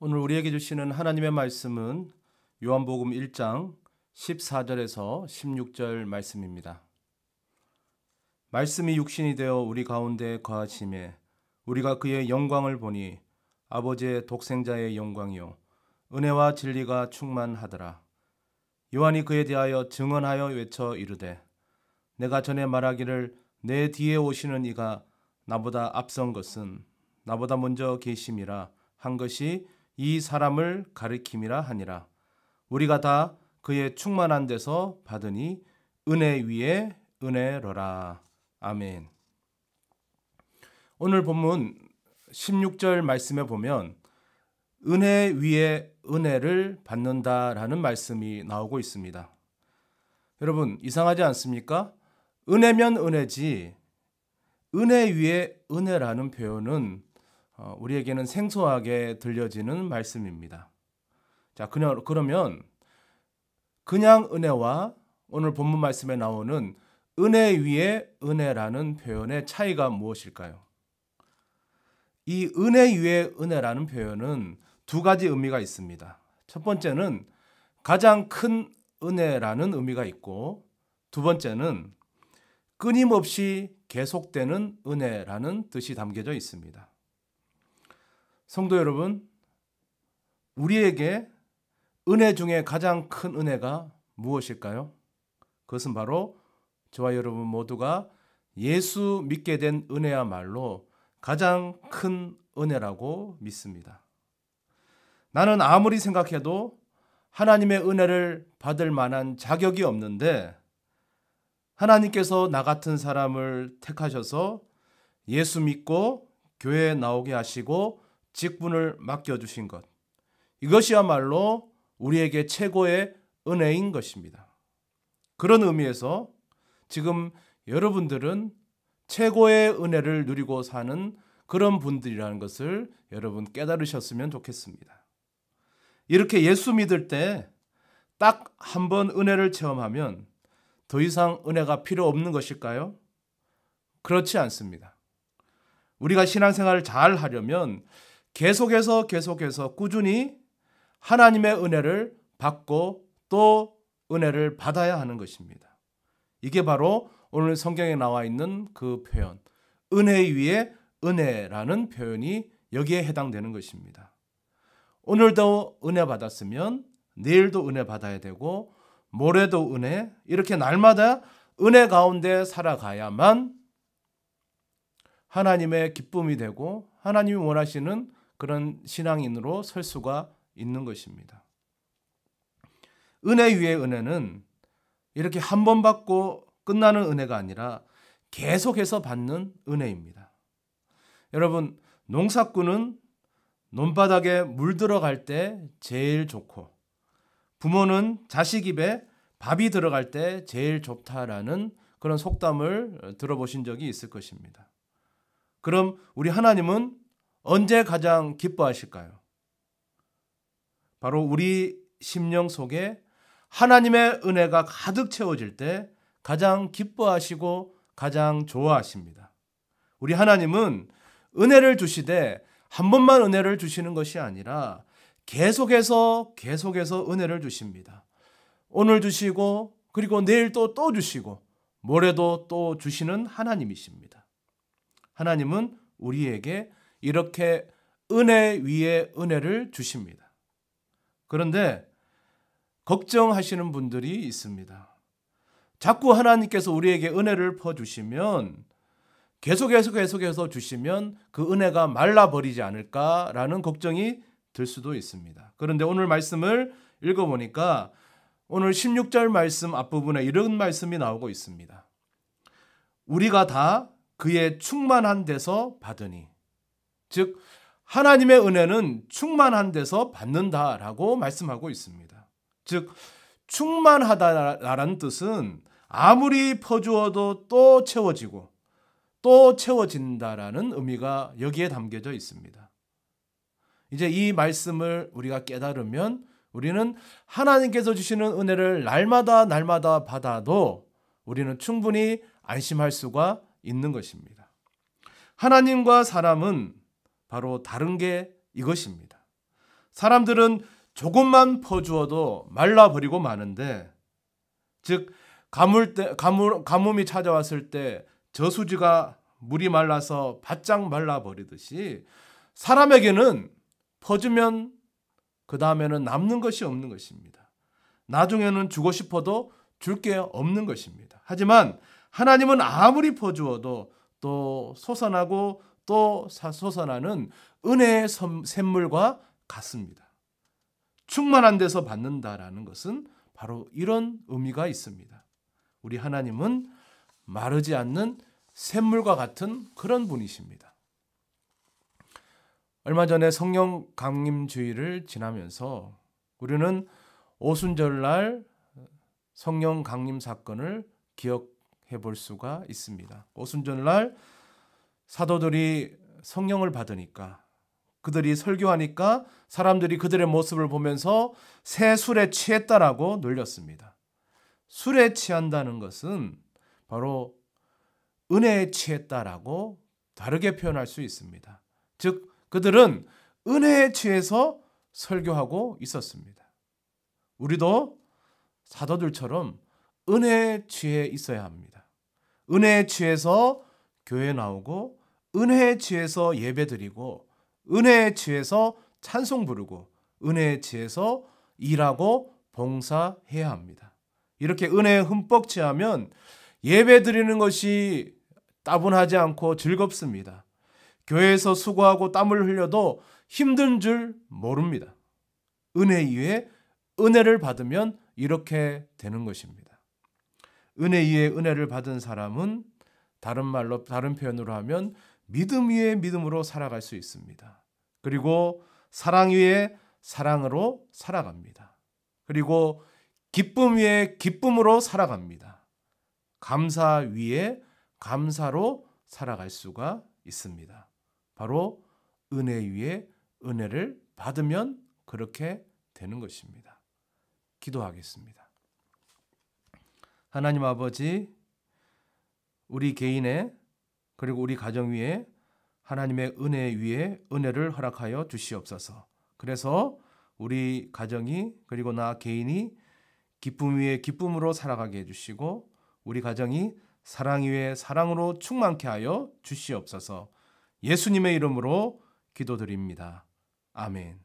오늘 우리에게 주시는 하나님의 말씀은 요한복음 1장 14절에서 16절 말씀입니다. 말씀이 육신이 되어 우리 가운데 거하심에 우리가 그의 영광을 보니 아버지의 독생자의 영광이요 은혜와 진리가 충만하더라. 요한이 그에 대하여 증언하여 외쳐 이르되 내가 전에 말하기를 내 뒤에 오시는 이가 나보다 앞선 것은 나보다 먼저 계심이라 한 것이 이 사람을 가리킴이라 하니라. 우리가 다 그의 충만한 데서 받으니 은혜 위에 은혜로라. 아멘. 오늘 본문 16절 말씀에 보면 은혜 위에 은혜를 받는다라는 말씀이 나오고 있습니다. 여러분, 이상하지 않습니까? 은혜면 은혜지 은혜 위에 은혜라는 표현은 우리에게는 생소하게 들려지는 말씀입니다. 자, 그러면 그냥 은혜와 오늘 본문 말씀에 나오는 은혜 위에 은혜라는 표현의 차이가 무엇일까요? 이 은혜 위에 은혜라는 표현은 두 가지 의미가 있습니다. 첫 번째는 가장 큰 은혜라는 의미가 있고, 두 번째는 끊임없이 계속되는 은혜라는 뜻이 담겨져 있습니다. 성도 여러분, 우리에게 은혜 중에 가장 큰 은혜가 무엇일까요? 그것은 바로 저와 여러분 모두가 예수 믿게 된 은혜야말로 가장 큰 은혜라고 믿습니다. 나는 아무리 생각해도 하나님의 은혜를 받을 만한 자격이 없는데 하나님께서 나 같은 사람을 택하셔서 예수 믿고 교회에 나오게 하시고 직분을 맡겨주신 것, 이것이야말로 우리에게 최고의 은혜인 것입니다. 그런 의미에서 지금 여러분들은 최고의 은혜를 누리고 사는 그런 분들이라는 것을 여러분 깨달으셨으면 좋겠습니다. 이렇게 예수 믿을 때 딱 한 번 은혜를 체험하면 더 이상 은혜가 필요 없는 것일까요? 그렇지 않습니다. 우리가 신앙생활을 잘 하려면 계속해서 꾸준히 하나님의 은혜를 받고 또 은혜를 받아야 하는 것입니다. 이게 바로 오늘 성경에 나와 있는 그 표현, 은혜 위에 은혜라는 표현이 여기에 해당되는 것입니다. 오늘도 은혜 받았으면 내일도 은혜 받아야 되고 모레도 은혜, 이렇게 날마다 은혜 가운데 살아가야만 하나님의 기쁨이 되고 하나님이 원하시는 그런 신앙인으로 설 수가 있는 것입니다. 은혜 위에 은혜는 이렇게 한 번 받고 끝나는 은혜가 아니라 계속해서 받는 은혜입니다. 여러분, 농사꾼은 논바닥에 물 들어갈 때 제일 좋고 부모는 자식 입에 밥이 들어갈 때 제일 좋다라는 그런 속담을 들어보신 적이 있을 것입니다. 그럼 우리 하나님은 언제 가장 기뻐하실까요? 바로 우리 심령 속에 하나님의 은혜가 가득 채워질 때 가장 기뻐하시고 가장 좋아하십니다. 우리 하나님은 은혜를 주시되 한 번만 은혜를 주시는 것이 아니라 계속해서 은혜를 주십니다. 오늘 주시고 그리고 내일 또 주시고 모레도 또 주시는 하나님이십니다. 하나님은 우리에게 이렇게 은혜 위에 은혜를 주십니다. 그런데 걱정하시는 분들이 있습니다. 자꾸 하나님께서 우리에게 은혜를 퍼주시면 계속해서 주시면 그 은혜가 말라버리지 않을까라는 걱정이 들 수도 있습니다. 그런데 오늘 말씀을 읽어보니까 오늘 16절 말씀 앞부분에 이런 말씀이 나오고 있습니다. 우리가 다 그의 충만한 데서 받으니, 즉 하나님의 은혜는 충만한 데서 받는다라고 말씀하고 있습니다. 즉 충만하다라는 뜻은 아무리 퍼주어도 또 채워지고 또 채워진다라는 의미가 여기에 담겨져 있습니다. 이제 이 말씀을 우리가 깨달으면 우리는 하나님께서 주시는 은혜를 날마다 받아도 우리는 충분히 안심할 수가 있는 것입니다. 하나님과 사람은 바로 다른 게 이것입니다. 사람들은 조금만 퍼주어도 말라버리고 마는데, 즉 가뭄이 찾아왔을 때 저수지가 물이 말라서 바짝 말라버리듯이 사람에게는 퍼주면 그 다음에는 남는 것이 없는 것입니다. 나중에는 주고 싶어도 줄 게 없는 것입니다. 하지만 하나님은 아무리 퍼주어도 또 솟아나고 또 솟아나는 은혜의 샘물과 같습니다. 충만한 데서 받는다라는 것은 바로 이런 의미가 있습니다. 우리 하나님은 마르지 않는 샘물과 같은 그런 분이십니다. 얼마 전에 성령 강림 주일을 지나면서 우리는 오순절날 성령 강림 사건을 기억해 볼 수가 있습니다. 오순절날 사도들이 성령을 받으니까, 그들이 설교하니까 사람들이 그들의 모습을 보면서 새 술에 취했다라고 놀렸습니다. 술에 취한다는 것은 바로 은혜에 취했다라고 다르게 표현할 수 있습니다. 즉 그들은 은혜에 취해서 설교하고 있었습니다. 우리도 사도들처럼 은혜에 취해 있어야 합니다. 은혜에 취해서 교회 나오고, 은혜에 취해서 예배드리고, 은혜에 취해서 찬송 부르고, 은혜에 취해서 일하고 봉사해야 합니다. 이렇게 은혜에 흠뻑 취하면 예배드리는 것이 따분하지 않고 즐겁습니다. 교회에서 수고하고 땀을 흘려도 힘든 줄 모릅니다. 은혜 위에 은혜를 받으면 이렇게 되는 것입니다. 은혜 위에 은혜를 받은 사람은 다른 표현으로 하면 믿음 위에 믿음으로 살아갈 수 있습니다. 그리고 사랑 위에 사랑으로 살아갑니다. 그리고 기쁨 위에 기쁨으로 살아갑니다. 감사 위에 감사로 살아갈 수가 있습니다. 바로 은혜 위에 은혜를 받으면 그렇게 되는 것입니다. 기도하겠습니다. 하나님 아버지, 우리 개인의 그리고 우리 가정 위에 하나님의 은혜 위에 은혜를 허락하여 주시옵소서. 그래서 우리 가정이 그리고 나 개인이 기쁨 위에 기쁨으로 살아가게 해주시고, 우리 가정이 사랑 위에 사랑으로 충만케 하여 주시옵소서. 예수님의 이름으로 기도드립니다. 아멘.